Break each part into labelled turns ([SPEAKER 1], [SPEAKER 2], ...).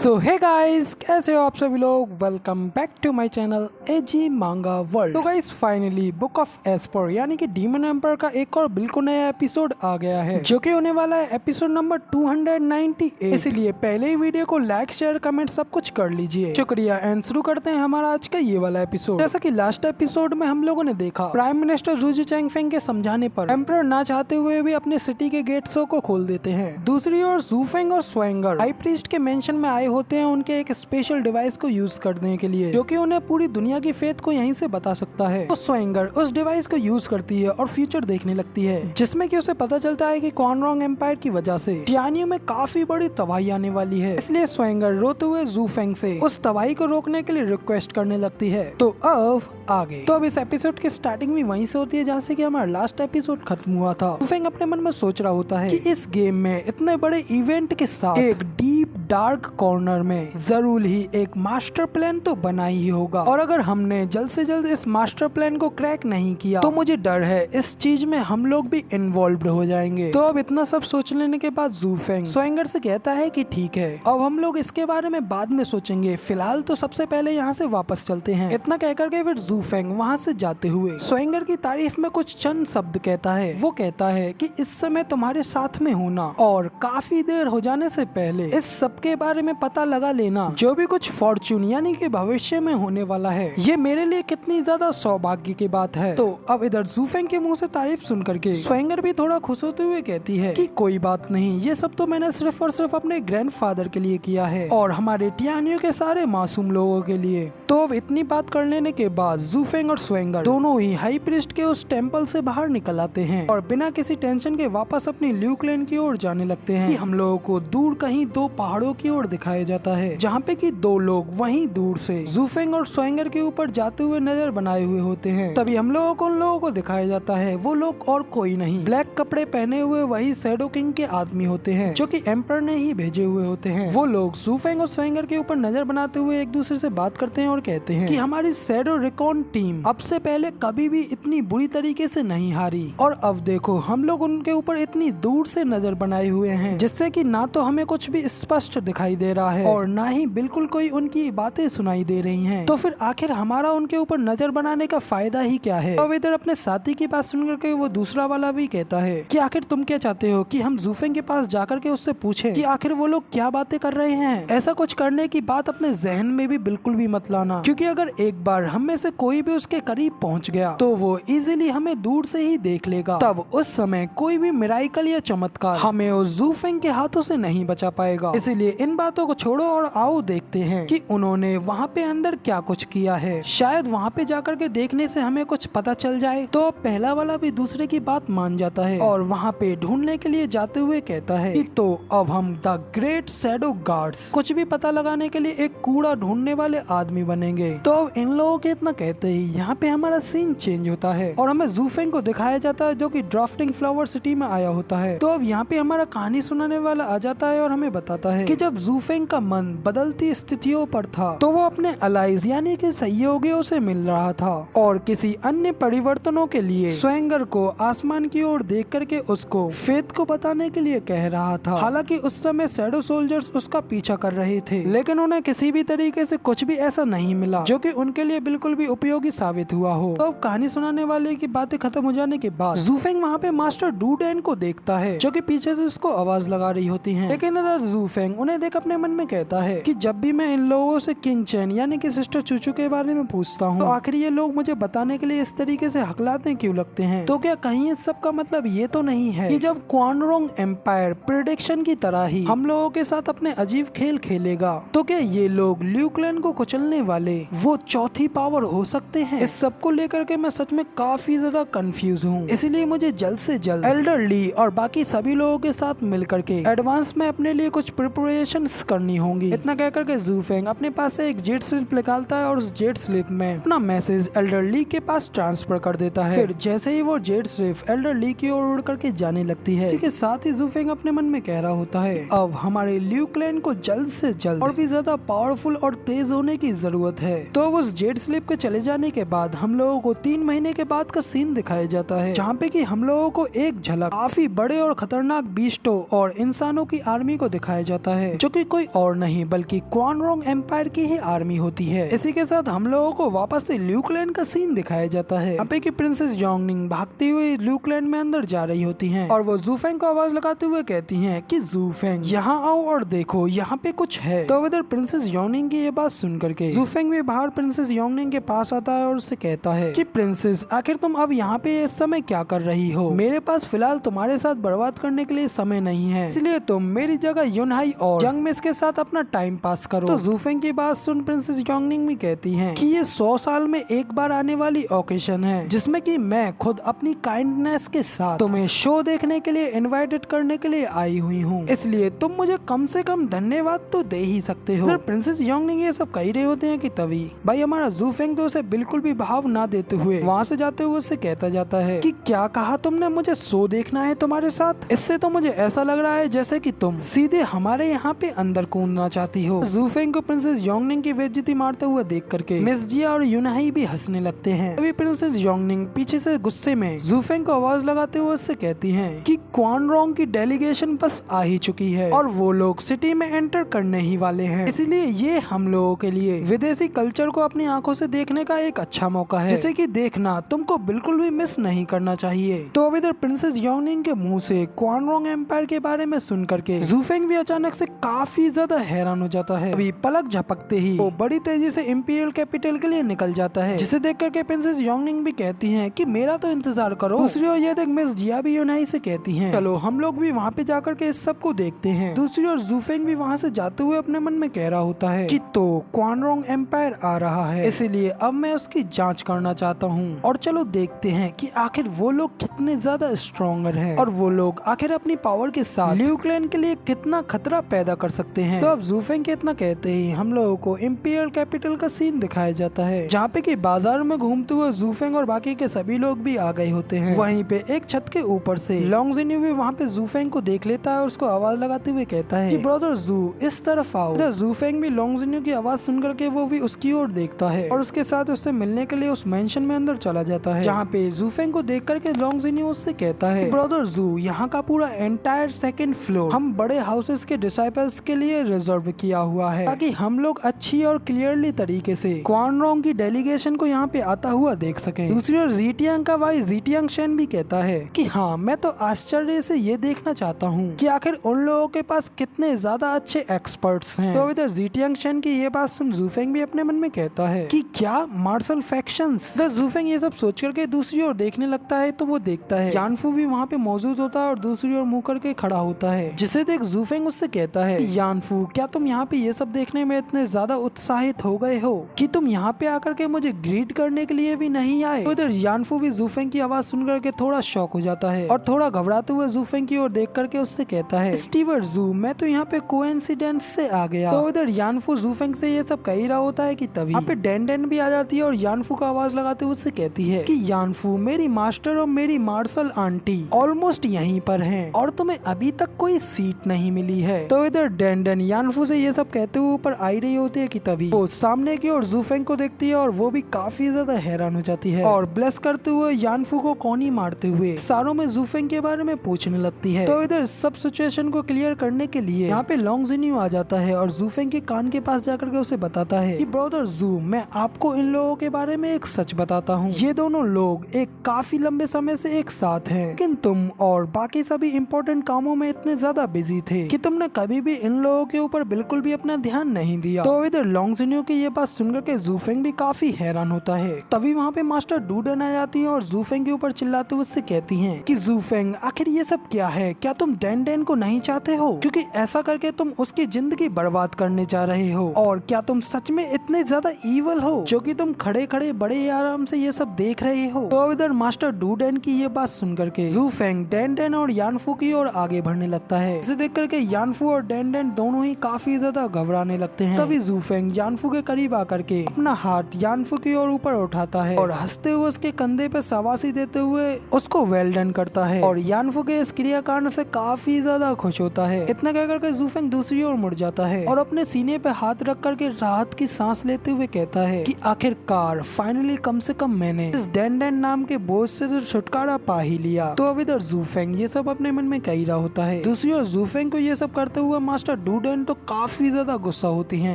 [SPEAKER 1] सो hey guys, कैसे हो आप सभी लोग। Welcome back to my channel AG manga world. तो guys finally book of esper यानी कि डीमन एम्पर का एक और बिल्कुल नया एपिसोड आ गया है, जो कि होने वाला है एपिसोड नंबर 298। इसलिए पहले ही वीडियो को लाइक शेयर कमेंट सब कुछ कर लीजिए। शुक्रिया। एंड शुरू करते हैं हमारा आज का ये वाला एपिसोड। जैसा कि लास्ट एपिसोड में हम लोगों ने देखा, प्राइम मिनिस्टर जू चैंगफेंग के समझाने पर एम्पर ना चाहते हुए भी अपने सिटी के गेट्सों को खोल देते हैं। दूसरी ओर जूफेंग और स्वैंगर हाई प्रीस्ट के मेंशन में आए होते हैं उनके एक स्पेशल डिवाइस को यूज करने के लिए, जो कि उन्हें पूरी दुनिया की फेथ को यहीं से बता सकता है। तो स्वैंगर उस डिवाइस को यूज करती है और फ्यूचर देखने लगती है, जिसमें कि उसे पता चलता है कि क्वानरोंग एम्पायर की वजह से टियानियो में काफी बड़ी तबाही आने वाली है। इसलिए स्वैंगर रोते हुए जूफेंग से उस तबाही को रोकने के लिए रिक्वेस्ट करने लगती है। तो अब आगे तो अब इस एपिसोड की स्टार्टिंग भी वहीं से होती है जहाँ से कि हमारा लास्ट एपिसोड खत्म हुआ था। जूफेंग अपने मन में सोच रहा होता है कि इस गेम में इतने बड़े इवेंट के साथ एक डीप डार्क कॉर्नर में जरूर ही एक मास्टर प्लान तो बना ही होगा, और अगर हमने जल्द से जल्द इस मास्टर प्लान को क्रैक नहीं किया तो मुझे डर है इस चीज में हम लोग भी इन्वॉल्व हो जाएंगे। तो अब इतना सब सोच लेने के बाद जूफेंग स्वैंगर से कहता है कि ठीक है, अब हम लोग इसके बारे में बाद में सोचेंगे, फिलहाल तो सबसे पहले यहाँ से वापस चलते हैं। इतना कहकर के फिर जूफेंग वहाँ से जाते हुए स्वैंगर की तारीफ में कुछ चंद शब्द कहता है। वो कहता है कि इस समय तुम्हारे साथ में होना और काफी देर हो जाने से पहले इस सब के बारे में पता लगा लेना, जो भी कुछ फॉर्चून यानी कि भविष्य में होने वाला है, ये मेरे लिए कितनी ज्यादा सौभाग्य की बात है। तो अब इधर जूफेंग के मुंह से तारीफ सुन करके स्वैंगर भी थोड़ा खुश होते हुए कहती है कि कोई बात नहीं, ये सब तो मैंने सिर्फ और सिर्फ अपने ग्रैंडफादर के लिए किया है और हमारे टियानियो के सारे मासूम लोगों के लिए। तो अब इतनी बात कर लेने के बाद जूफेंग और स्वैंगर दोनों ही हाई प्रीस्ट के उस टेम्पल से बाहर निकल आते हैं और बिना किसी टेंशन के वापस अपनी ल्यू क्लेन की ओर जाने लगते हैं। कि हम लोगों को दूर कहीं दो पहाड़ों की ओर दिखाया जाता है, जहाँ पे कि दो लोग वहीं दूर से जूफेंग और स्वैंगर के ऊपर जाते हुए नजर बनाए हुए होते हैं। तभी हम लोगों को उन लोगों को दिखाया जाता है, वो लोग और कोई नहीं, ब्लैक कपड़े पहने हुए वही शैडो किंग के आदमी होते हैं, जो कि एम्पर ने ही भेजे हुए होते हैं। वो लोग जूफेंग और स्वैंगर के ऊपर नजर बनाते हुए एक दूसरे से बात करते हैं और कहते हैं कि हमारी शैडो रिकॉन टीम अब से पहले कभी भी इतनी बुरी तरीके से नहीं हारी, और अब देखो हम लोग उनके ऊपर इतनी दूर से नजर बनाए हुए हैं, जिससे कि ना तो हमें कुछ भी स्पष्ट दिखाई दे रहा है और ना ही बिल्कुल कोई उनकी बातें सुनाई दे रही हैं। तो फिर आखिर हमारा उनके ऊपर नजर बनाने का फायदा ही क्या है। अब इधर अपने साथी की बात सुनकर के वो दूसरा वाला भी कहता है कि आखिर तुम क्या चाहते हो कि हम जूफेंग के पास जाकर के उससे पूछें कि आखिर वो लोग क्या बातें कर रहे हैं। ऐसा कुछ करने की बात अपने जहन में भी बिल्कुल भी मत लाना, क्योंकि अगर एक बार हम में से कोई भी उसके करीब पहुंच गया तो वो इजीली हमें दूर से ही देख लेगा। तब उस समय कोई भी मिराइकल या चमत्कार हमें उस जूफेंग के हाथों से नहीं बचा पाएगा। इसीलिए इन बातों को छोड़ो और आओ देखते हैं कि उन्होंने वहाँ पे अंदर क्या कुछ किया है। शायद वहाँ पे जाकर के देखने से हमें कुछ पता चल जाए। तो पहला वाला भी दूसरे की बात मान जाता है और वहाँ पे ढूंढने के लिए जाते हुए कहता है कि तो अब हम द ग्रेट शैडो गार्ड्स कुछ भी पता लगाने के लिए एक कूड़ा ढूंढने वाले आदमी बनेंगे। तो अब इन लोगों के इतना कहते ही यहाँ पे हमारा सीन चेंज होता है और हमें जूफेंग को दिखाया जाता है, जो कि ड्राफ्टिंग फ्लावर सिटी में आया होता है। तो अब यहाँ पे हमारा कहानी सुनाने वाला आ जाता है और हमें बताता है कि जब जूफेंग का मन बदलती स्थितियों पर था तो वो अपने अलाइज यानी कि सहयोगियों से मिल रहा था और किसी अन्य परिवर्तनों के लिए स्वैंगर को आसमान की ओर देख करके उसको फेथ को बताने के लिए कह रहा था। हालांकि उस समय शैडो सोल्जर्स उसका पीछा कर रहे थे, लेकिन उन्हें किसी भी तरीके से कुछ भी ऐसा नहीं मिला जो कि उनके लिए बिल्कुल भी उपयोगी साबित हुआ हो। तो अब कहानी सुनाने वाले की बातें खत्म हो जाने के बाद जूफेंग वहाँ पे मास्टर डूडेन को देखता है, जो कि पीछे से उसको आवाज लगा रही होती है। लेकिन जूफेंग उन्हें देख अपने मन में कहता है कि जब भी मैं इन लोगों से किंग चैन यानी कि सिस्टर चूचू के बारे में पूछता हूँ तो आखिर ये लोग मुझे बताने के लिए इस तरीके से हकलाते क्यों लगते हैं। तो क्या कहीं इस सब का मतलब ये तो नहीं है कि जब क्वानरोंग एम्पायर प्रेडिक्शन की तरह ही हम लोगों के साथ अपने अजीब खेल खेलेगा तो क्या ये लोग ल्यू क्लेन को कुचलने वाले वो चौथी पावर हो सकते हैं। इस सब को लेकर के मैं सच में काफी ज्यादा कंफ्यूज हूँ, इसलिए मुझे जल्द से जल्द एल्डर ली और बाकी सभी लोगों के साथ मिल करके एडवांस में अपने लिए कुछ प्रिपरेशंस करनी होंगी। इतना कहकर के जूफेंग अपने पास से एक जेट स्लिप निकालता है और उस जेट स्लिप में अपना मैसेज एल्डर ली के पास ट्रांसफर कर देता है। फिर जैसे ही वो जेट स्लिप एल्डर ली की ओर उड़ करके जाने लगती है, इसी के साथ ही जूफेंग अपने मन में कह रहा होता है अब हमारे ल्यू क्लेन को जल्द से जल्द और भी ज्यादा पावरफुल और तेज होने की जरूरत है। तो उस जेट स्लिप के चले जाने के बाद हम लोगों को 3 महीने के बाद का सीन दिखाया जाता है, जहाँ पे कि हम लोगों को एक झलक काफी बड़े और खतरनाक बीस्टों और इंसानों की आर्मी को दिखाया जाता है। है, जो कि कोई और नहीं बल्कि क्वान रोंग एम्पायर की ही आर्मी होती है। इसी के साथ हम लोगों को वापस से ल्यूकलैंड का सीन दिखाया जाता है। यहाँ पे की प्रिंसेस योंगनिंग भागती हुई ल्यूकलैंड में अंदर जा रही होती हैं और वो ज़ूफेंग को आवाज लगाते हुए कहती हैं कि ज़ूफेंग यहाँ आओ और देखो यहाँ पे कुछ है। तो इधर प्रिंसेस योंगनिंग की ये बात सुन करके ज़ूफेंग भी बाहर प्रिंसेस योंगनिंग के पास आता है और उससे कहता है कि प्रिंसेस आखिर तुम अब यहाँ पे इस समय क्या कर रही हो? मेरे पास फिलहाल तुम्हारे साथ बर्बाद करने के लिए समय नहीं है, इसलिए तुम मेरी जगह युनहाई और जंग मिस के साथ अपना टाइम पास करो। तो ज़ूफेंग की बात सुन प्रिंसेस योंगनिंग भी कहती हैं कि ये 100 साल में एक बार आने वाली ओकेशन है, जिसमें कि मैं खुद अपनी काइंडनेस के साथ तुम्हें शो देखने के लिए इनवाइटेड करने के लिए आई हुई हूँ, इसलिए तुम मुझे कम से कम धन्यवाद तो दे ही सकते हो। प्रिंसेस योंगनिंग ये सब कह रहे होते हैं कि तभी भाई हमारा ज़ूफेंग तो उसे बिल्कुल भी भाव ना देते हुए वहाँ से जाते हुए उससे कहता जाता है कि क्या कहा तुमने, मुझे शो देखना है तुम्हारे साथ? इससे तो मुझे ऐसा लग रहा है जैसे कि तुम सीधे हमारे यहाँ पे अंदर कूदना चाहती हो। ज़ूफेंग को प्रिंसेस योंगनिंग की बेइज्जती मारते हुए देख करके मिस जिया और युनहाई भी हंसने लगते हैं। तभी प्रिंसेस योंगनिंग पीछे से गुस्से में ज़ूफेंग को आवाज लगाते हुए उससे कहती हैं कि क्वान रोंग की डेलीगेशन बस आ ही चुकी है और वो लोग सिटी में एंटर करने ही वाले हैं, इसलिए ये हम लोगों के लिए विदेशी कल्चर को अपनी आंखों से देखने का एक अच्छा मौका है, जिसे कि देखना तुमको बिल्कुल भी मिस नहीं करना चाहिए। तो अब इधर प्रिंसेस योंगनिंग के मुंह से क्वान रोंग एम्पायर के बारे में सुन करके ज़ूफेंग भी अचानक से काफी ज्यादा हैरान हो जाता है। अभी पलक झपकते ही वो बड़ी तेजी से इंपीरियल कैपिटल के लिए निकल जाता है, जिसे देख करके प्रिंसेस योंगनिंग भी कहती हैं कि मेरा तो इंतजार करो। दूसरी ओर ये देख मिस जिया भी युनहाई से कहती हैं चलो हम लोग भी वहाँ पे जाकर के इस सब को देखते हैं। दूसरी ओर ज़ूफेंग भी वहाँ से जाते हुए अपने मन में कह रहा होता है कि तो क्वान रोंग एम्पायर आ रहा है, इसीलिए अब मैं उसकी जांच करना चाहता हूँ और चलो देखते हैं कि आखिर वो लोग कितने ज्यादा स्ट्रॉन्गर हैं और वो लोग आखिर अपनी पावर के साथ ल्यूकलैंड के लिए कितना खतरा पैदा कर सकते हैं। तो अब ज़ूफेंग के इतना कहते ही हम लोगों को इंपीरियल कैपिटल का सीन दिखाया जाता है, जहाँ पे कि बाजार में घूमते हुए ज़ूफेंग और बाकी के सभी लोग भी आ गए होते हैं। वहीं पे एक छत के ऊपर से लोंगजिन्यू भी वहाँ पे ज़ूफेंग को देख लेता है और उसको आवाज लगाते हुए कहता है कि ब्रदर ज़ू इस तरफ आओ। ज़ूफेंग भी लोंगजिन्यू की आवाज सुन करके वो भी उसकी ओर देखता है और उसके साथ उससे मिलने के लिए उस मेंशन में अंदर चला जाता है, जहाँ पे ज़ूफेंग को देख करके लोंगजिन्यू उससे कहता है ब्रदर ज़ू यहाँ का पूरा एंटायर सेकंड फ्लोर हम बड़े हाउसेस के डिसाइपल्स के लिए रिजर्व किया हुआ है, ताकि हम लोग अच्छी और क्लियरली तरीके से क्वान रोंग की डेलीगेशन को यहाँ पे आता हुआ देख सकें। दूसरी ओर ज़ीटियांग का भाई ज़ीटियांग शेन भी कहता है कि हाँ मैं तो आश्चर्य से ये देखना चाहता हूँ कि आखिर उन लोगों के पास कितने ज्यादा अच्छे एक्सपर्ट्स हैं। तो इधर ज़ीटियांग शेन की ये बात सुन ज़ूफेंग भी अपने मन में कहता है कि क्या मार्शल फैक्शंस। ज़ूफेंग ये सब सोच करके दूसरी ओर देखने लगता है तो वो देखता है यानफू भी वहाँ पे मौजूद होता है और दूसरी ओर मुंह करके खड़ा होता है, जिसे देख ज़ूफेंग उससे कहता है यानफू क्या तुम यहाँ पे ये सब देखने में इतने ज्यादा उत्साहित हो गए हो कि तुम यहाँ पे आकर के मुझे ग्रीट करने के लिए भी नहीं आए। तो इधर यानफू भी ज़ूफेंग की आवाज सुन करके थोड़ा शॉक हो जाता है और थोड़ा घबराते हुए ज़ूफेंग की ओर देख करके उससे कहता है स्टीवर्ट ज़ू मैं तो यहाँ पे कोइंसिडेंस से आ गया। तो इधर यानफू ज़ूफेंग से ये सब कह ही रहा होता है कि तभी यहाँ पे डेन भी आ जाती है और यानफू का आवाज लगाते हुए उससे कहती है कि यानफू मेरी मास्टर और मेरी मार्शल आंटी ऑलमोस्ट यहीं पर हैं और तुम्हें अभी तक कोई सीट नहीं मिली है। तो इधर डेन यानफू से ये सब कहते हुए ऊपर आई रही होती है कि तभी वो सामने की ओर ज़ूफेंग को देखती है और वो भी काफी ज्यादा हैरान हो जाती है और ब्लेस करते हुए यानफू को कोनी मारते हुए सारों में ज़ूफेंग के बारे में पूछने लगती है। तो इधर सब सिचुएशन को क्लियर करने के लिए यहाँ पे लोंगजिन्यू आ जाता है और ज़ूफेंग के कान के पास जाकर के उसे बताता है कि ब्रदर ज़ू मैं आपको इन लोगों के बारे में एक सच बताता हूँ, ये दोनों लोग एक काफी लंबे समय से एक साथ हैं, लेकिन तुम और बाकी सभी इम्पोर्टेंट कामों में इतने ज्यादा बिजी थे कि तुमने कभी भी इन लोगों के ऊपर बिल्कुल भी अपना ध्यान नहीं दिया। तो इधर लोंगजिन्यू की ये बात सुनकर के ज़ूफेंग भी काफी हैरान होता है। तभी वहाँ पे मास्टर डूडन आ जाती है और ज़ूफेंग के ऊपर चिल्लाते हुए उससे कहती हैं कि ज़ूफेंग आखिर ये सब क्या है, क्या तुम डेन को नहीं चाहते हो, क्योंकि ऐसा करके तुम उसकी जिंदगी बर्बाद करने जा रहे हो, और क्या तुम सच में इतने ज्यादा ईवल हो जो कि तुम खड़े खड़े बड़े आराम से ये सब देख रहे हो। तो इधर मास्टर डूडन की ये बात सुन करके ज़ूफेंग डेन और यानफू की ओर आगे बढ़ने लगता है। इसे देख करके यानफू और डेन दोनों ही काफी ज्यादा घबराने लगते हैं। तभी ज़ूफेंग यानफू के करीब आकर के अपना हाथ यानफू की ओर ऊपर उठाता है और हंसते हुए उसके कंधे पे शाबाशी देते हुए उसको वेल डन करता है और यानफू के इस क्रिया कांड से काफी ज्यादा खुश होता है। इतना कह करके ज़ूफेंग दूसरी ओर मुड़ जाता है और अपने सीने पे हाथ रख करके राहत की सांस लेते हुए कहता है कि आखिरकार फाइनली कम से कम मैंने इस डेन नाम के बोझ से तो छुटकारा पा ही लिया। तो अब इधर ज़ूफेंग ये सब अपने मन में कह रहा होता है। दूसरी ओर ज़ूफेंग को ये सब करते हुआ मास्टर डूडेन तो काफी ज्यादा गुस्सा होती हैं,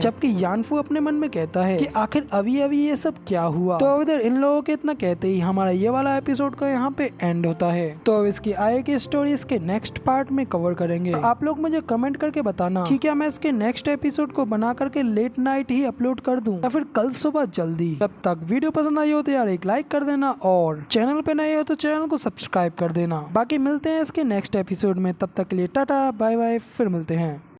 [SPEAKER 1] जबकि यानफू अपने मन में कहता है कि आखिर अभी अभी ये सब क्या हुआ। तो अब इधर इन लोगों के इतना कहते ही हमारा ये वाला एपिसोड का यहाँ पे एंड होता है। तो अब इसकी आगे की स्टोरी इसके नेक्स्ट पार्ट में कवर करेंगे। तो आप लोग मुझे कमेंट करके बताना कि क्या मैं इसके नेक्स्ट एपिसोड को बना करके लेट नाइट ही अपलोड कर दूं या फिर कल सुबह जल्दी। जब तक वीडियो पसंद आई हो तो यार एक लाइक कर देना और चैनल पे नए हो तो चैनल को सब्सक्राइब कर देना। बाकी मिलते हैं इसके नेक्स्ट एपिसोड में, तब तक के लिए टाटा बाय बाय, फिर मिलते हैं।